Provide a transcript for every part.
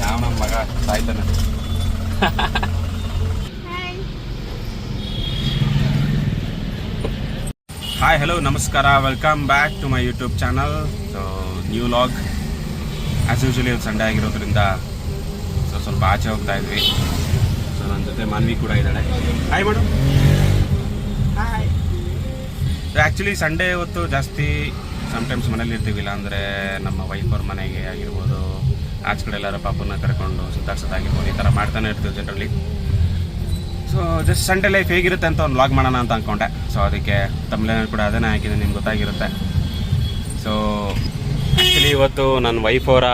ಯಾವ ನಮ್ಮ ಮಗ ಸಾಯ್ತಾನೆ. ಹಾಯ್ ಹಲೋ ನಮಸ್ಕಾರ, welcome back to my YouTube channel. So new vlog as usually Sunday ಆಗಿರೋದ್ರಿಂದ ಸ್ವಲ್ಪ ಆಚೆ ಹೋಗ್ತಾ ಇದ್ವಿ. ಸೊ ನನ್ನ ಜೊತೆ ಮಾನ್ವಿ ಕೂಡ ಇದ್ದಾಳೆ. ಹಾಯ್ ಮಾಡು. ಹಾಯ್. ಆ್ಯಕ್ಚುಲಿ ಸಂಡೇ ಹೊತ್ತು ಜಾಸ್ತಿ ಸಮ್ಟೈಮ್ಸ್ ಮನೇಲಿ ಇರ್ತೀವಿ, ಇಲ್ಲ ಅಂದರೆ ನಮ್ಮ ವೈಫ್ ಅವ್ರ ಮನೆಗೆ ಆಗಿರ್ಬೋದು, ಆಚೆ ಕಡೆ ಎಲ್ಲರೂ ಪಾಪನ್ನ ಕರ್ಕೊಂಡು ಸುತ್ತಾಡ್ಸೋದಾಗಿರ್ಬೋದು, ಈ ಥರ ಮಾಡ್ತಾನೆ ಇರ್ತೀವಿ generally. So just Sunday life ಹೇಗಿರುತ್ತೆ ಅಂತ ಒಂದು ವ್ಲಾಗ್ ಮಾಡೋಣ ಅಂತ ಅಂದ್ಕೊಂಡೆ. ಸೊ ಅದಕ್ಕೆ ತಮಿಳಿನಲ್ಲಿ ಕೂಡ ಅದನ್ನೇ ಹಾಕಿದೆ, ನಿಮ್ಗೆ ಗೊತ್ತಾಗಿರುತ್ತೆ. ಸೊ ಆ್ಯಕ್ಚುಲಿ ಇವತ್ತು ನನ್ನ ವೈಫ್ ಅವರ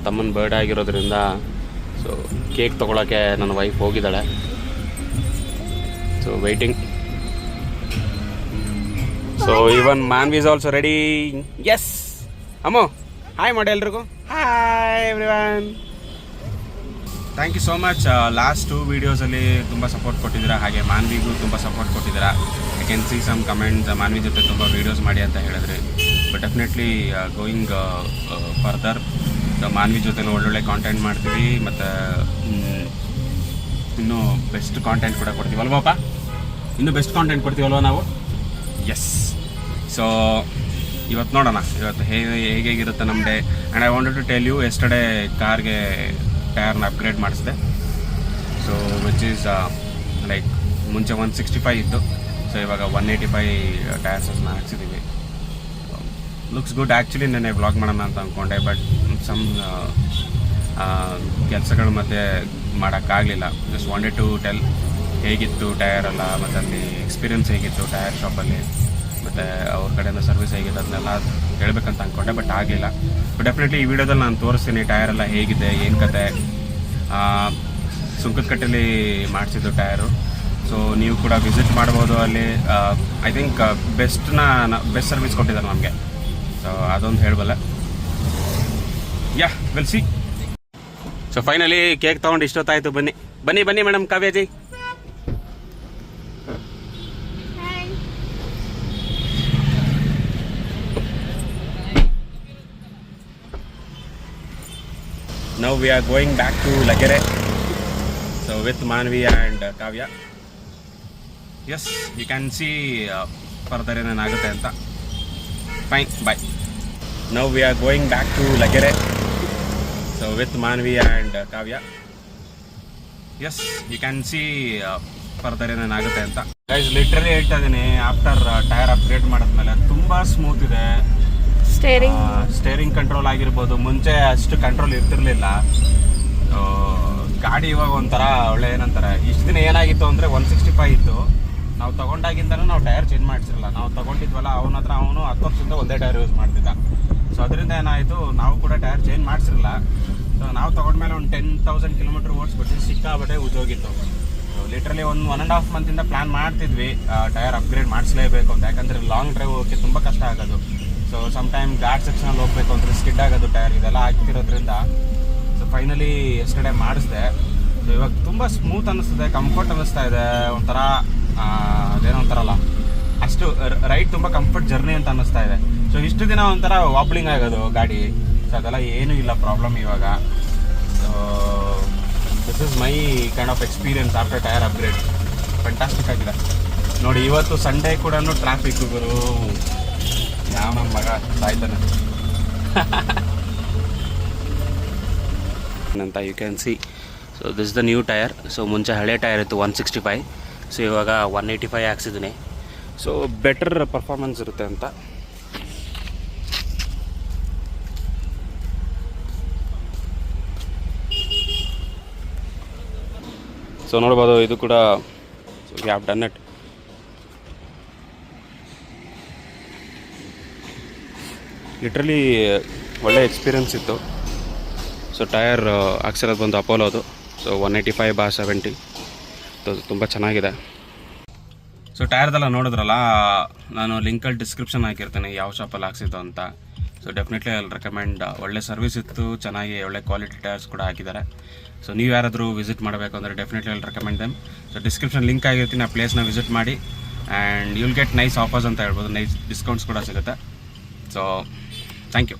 ತಮ್ಮನ ಬರ್ಡೇ ಆಗಿರೋದ್ರಿಂದ ಸೊ ಕೇಕ್ ತೊಗೊಳಕ್ಕೆ ನನ್ನ ವೈಫ್ ಹೋಗಿದ್ದಾಳೆ. So waiting. So even Manvi is also ready. Yes Ammu, hi ಮಾಡಿ ಎಲ್ರಿಗೂ. Hi everyone. Thank you so much. Last 2 ವೀಡಿಯೋಸಲ್ಲಿ ತುಂಬ ಸಪೋರ್ಟ್ ಕೊಟ್ಟಿದ್ದೀರಾ, ಹಾಗೆ ಮಾನ್ವಿಗೂ ತುಂಬ ಸಪೋರ್ಟ್ ಕೊಟ್ಟಿದ್ದೀರಾ. I can see some comments, Manvi ಜೊತೆ ತುಂಬ ವೀಡಿಯೋಸ್ ಮಾಡಿ ಅಂತ ಹೇಳಿದ್ರಿ. But definitely going further Manvi ಜೊತೆ ಒಳ್ಳೊಳ್ಳೆ ಕಾಂಟೆಂಟ್ ಮಾಡ್ತೀವಿ, ಮತ್ತು ಇನ್ನೂ ಬೆಸ್ಟ್ ಕಾಂಟೆಂಟ್ ಕೂಡ ಕೊಡ್ತೀವಲ್ವಪ್ಪ, ಇನ್ನೂ ಬೆಸ್ಟ್ ಕಾಂಟೆಂಟ್ ಕೊಡ್ತೀವಲ್ವ ನಾವು. ಎಸ್. ಸೊ ಇವತ್ತು ನೋಡೋಣ ಇವತ್ತು ಹೇಗಿರುತ್ತೆ ನಮ್ಮ day. And I wanted to tell you, yesterday ಕಾರ್ಗೆ ಟೈರ್ನ ಅಪ್ಗ್ರೇಡ್ ಮಾಡಿಸಿದೆ. ಸೊ ವಿಚ್ ಈಸ್ ಲೈಕ್ ಮುಂಚೆ 165 ಇತ್ತು, ಸೊ ಇವಾಗ 185 ಟೈರ್ಸನ್ನ ಹಾಕ್ಸಿದ್ದೀವಿ. Looks good. ಆ್ಯಕ್ಚುಲಿ ನೆನ್ನೆ ವ್ಲಾಗ್ ಮಾಡೋಣ ಅಂತ ಅಂದ್ಕೊಂಡೆ, ಬಟ್ ಸಮ್ ಕೆಲಸಗಳ ಮಧ್ಯೆ ಮಾಡೋಕ್ಕಾಗಲಿಲ್ಲ. ಜಸ್ಟ್ ವಾಂಟೆಡ್ ಟು ಟೆಲ್ ಹೇಗಿತ್ತು ಟೈರ್ ಎಲ್ಲ, ಮತ್ತು ಅಲ್ಲಿ ಎಕ್ಸ್ಪೀರಿಯನ್ಸ್ ಹೇಗಿತ್ತು ಟೈರ್ ಶಾಪಲ್ಲಿ, ಮತ್ತು ಅವ್ರ ಕಡೆಯಿಂದ ಸರ್ವಿಸ್ ಹೇಗಿದೆ ಅದನ್ನೆಲ್ಲ ಹೇಳ್ಬೇಕಂತ ಅಂದ್ಕೊಂಡೆ, ಬಟ್ ಆಗಲಿಲ್ಲ. ಬಟ್ ಡೆಫಿನೆಟ್ಲಿ ಈ ವಿಡಿಯೋದಲ್ಲಿ ನಾನು ತೋರಿಸ್ತೀನಿ ಟೈರ್ ಎಲ್ಲ ಹೇಗಿದೆ, ಏನು ಕತೆ. ಸುಂಕದಕಟ್ಟೆಯಲ್ಲಿ ಮಾಡಿಸಿದ್ದು ಟೈರು. ಸೊ ನೀವು ಕೂಡ ವಿಸಿಟ್ ಮಾಡ್ಬೋದು ಅಲ್ಲಿ. ಐ ಥಿಂಕ್ ಬೆಸ್ಟ್ ಸರ್ವಿಸ್ ಕೊಟ್ಟಿದ್ದಾರೆ ನಮಗೆ. ಸೊ ಅದೊಂದು ಹೇಳಬಲ್ಲ. Yeah will see. So finally cake ತೊಗೊಂಡು ಇಷ್ಟೊತ್ತಾಯಿತು. ಬನ್ನಿ ಬನ್ನಿ ಬನ್ನಿ madam Kavyaji. Now we are going back to Lagere. So with Manvi and Kavya. Yes, you can see further ಏನಾಗುತ್ತೆ ಅಂತ. Fine, bye. Now we are going back to Lagere. So with Manvi and Kavya. Yes, you can see further ಏನಾಗುತ್ತೆ ಅಂತ. Guys, literally ಹೇಳ್ತಾ ಇದ್ದೀನಿ, after tyre upgrade ಮಾಡಿದ್ಮೇಲೆ ತುಂಬ smooth ಇದೆ. Steering control ಆಗಿರ್ಬೋದು, ಮುಂಚೆ ಅಷ್ಟು ಕಂಟ್ರೋಲ್ ಇರ್ತಿರ್ಲಿಲ್ಲ. ಗಾಡಿ ಇವಾಗ ಒಂಥರ ಒಳ್ಳೆ ಏನಂತಾರೆ, ಇಷ್ಟು ದಿನ ಏನಾಗಿತ್ತು ಅಂದರೆ 165 ಇತ್ತು. ನಾವು ತೊಗೊಂಡಾಗಿಂದನೂ ನಾವು ಟೈರ್ ಚೇಂಜ್ ಮಾಡಿಸಿರಲ್ಲ. ನಾವು ತೊಗೊಂಡಿದ್ವಲ್ಲ ಅವನ ಹತ್ರ ಅವನು 10 ವರ್ಷದಿಂದ ಒಂದೇ ಟೈರ್ ಯೂಸ್ ಮಾಡ್ತಿದ್ದ. ಸೊ ಅದರಿಂದ ಏನಾಯಿತು, ನಾವು ಕೂಡ ಟೈರ್ ಚೇಂಜ್ ಮಾಡಿಸಿರಲ್ಲ. ಸೊ ನಾವು ತೊಗೊಂಡ್ಮೇಲೆ ಒಂದು 10,000 ಕಿಲೋಮೀಟ್ರ್ ಓಡಿಸ್ಬಿಟ್ಟು ಸಿಕ್ಕಾಬಟ್ಟೆ ಉದ್ದೋಗಿತ್ತು. ಸೊ ಲಿಟ್ರಲಿ 1.5 ಮಂತಿಂದ ಪ್ಲ್ಯಾನ್ ಮಾಡ್ತಿದ್ವಿ ಟೈರ್ ಅಪ್ಗ್ರೇಡ್ ಮಾಡಿಸ್ಲೇಬೇಕು ಅಂತ. ಯಾಕಂದರೆ ಲಾಂಗ್ ಡ್ರೈವ್ ಹೋಗೋಕ್ಕೆ ತುಂಬ ಕಷ್ಟ ಆಗೋದು. ಸೊ ಸಮ್ ಟೈಮ್ ಘಾಟ್ ಸೆಕ್ಷನಲ್ಲಿ ಹೋಗಬೇಕು ಅಂದರೆ ಸ್ಕಿಡ್ ಆಗೋದು ಟೈರ್, ಇದೆಲ್ಲ ಆಗ್ತಿರೋದ್ರಿಂದ ಸೊ ಫೈನಲಿ ಎಸ್ಟರ್ಡೇ ಮಾಡಿಸಿದೆ. ಸೊ ಇವಾಗ ತುಂಬ ಸ್ಮೂತ್ ಅನ್ನಿಸ್ತಿದೆ, ಕಂಫರ್ಟ್ ಅನ್ನಿಸ್ತಾ ಇದೆ. ಒಂಥರ ಅದೇನೋ ಒಂಥರಲ್ಲ, ಅಷ್ಟು ರೈಡ್ ತುಂಬ ಕಂಫರ್ಟ್ ಜರ್ನಿ ಅಂತ ಅನ್ನಿಸ್ತಾ ಇದೆ. ಸೊ ಇಷ್ಟು ದಿನ ಒಂಥರ ವಾಬ್ಲಿಂಗ್ ಆಗೋದು ಗಾಡಿ, ಸೊ ಅದೆಲ್ಲ ಏನೂ ಇಲ್ಲ ಪ್ರಾಬ್ಲಮ್ ಇವಾಗ. So this is my kind of experience after tyre upgrade. Fantastic ಆಗಿದೆ ನೋಡಿ. ಇವತ್ತು ಸಂಡೇ ಕೂಡ ಟ್ರಾಫಿಕ್ ಗುರು, ಯಾವ ನಮ್ಮ ಮಗ ಸಾಯ್ತಾನೆ ಅಂತ. You can see. So this the new tyre. So ಮುಂಚೆ ಹಳೆ ಟೈರ್ ಇತ್ತು 165, ಸೊ ಇವಾಗ 185 ಹಾಕ್ಸಿದ್ದೀನಿ. ಸೊ ಬೆಟರ್ ಪರ್ಫಾರ್ಮೆನ್ಸ್ ಇರುತ್ತೆ ಅಂತ. ಸೊ ನೋಡ್ಬೋದು, ಇದು ಕೂಡ we have done it. Literally ಒಳ್ಳೆ ಎಕ್ಸ್ಪೀರಿಯನ್ಸ್ ಇತ್ತು. ಸೊ ಟೈರ್ ಹಾಕ್ಸಿರೋದು ಬಂದು ಅಪೋಲೋದು. ಸೊ 185/70 ತುಂಬ ಚೆನ್ನಾಗಿದೆ. ಸೊ ಟೈರ್ದೆಲ್ಲ ನೋಡಿದ್ರಲ್ಲ, ನಾನು ಲಿಂಕಲ್ಲಿ ಡಿಸ್ಕ್ರಿಪ್ಷನ್ ಹಾಕಿರ್ತೇನೆ ಯಾವ ಶಾಪಲ್ಲಿ ಹಾಕ್ಸಿದ್ದು ಅಂತ. ಸೊ ಡೆಫಿನೆಟ್ಲಿ ಅಲ್ಲಿ ರೆಕಮೆಂಡ್. ಒಳ್ಳೆ ಸರ್ವಿಸ್ ಇತ್ತು, ಚೆನ್ನಾಗಿ ಒಳ್ಳೆ ಕ್ವಾಲಿಟಿ ಟೈರ್ಸ್ ಕೂಡ ಹಾಕಿದ್ದಾರೆ. ಸೊ ನೀವು ಯಾರಾದರೂ ವಿಸಿಟ್ ಮಾಡಬೇಕು ಅಂದರೆ ಡೆಫಿನೆಟ್ಲಿ ಅಲ್ಲಿ recommend them. So description link ಆಗಿರ್ತೀನಿ, ಆ ಪ್ಲೇಸ್ನ ವಿಸಿಟ್ ಮಾಡಿ. And you'll get nice offers ಅಂತ ಹೇಳ್ಬೋದು, ನೈಸ್ ಡಿಸ್ಕೌಂಟ್ಸ್ ಕೂಡ ಸಿಗುತ್ತೆ. So thank you.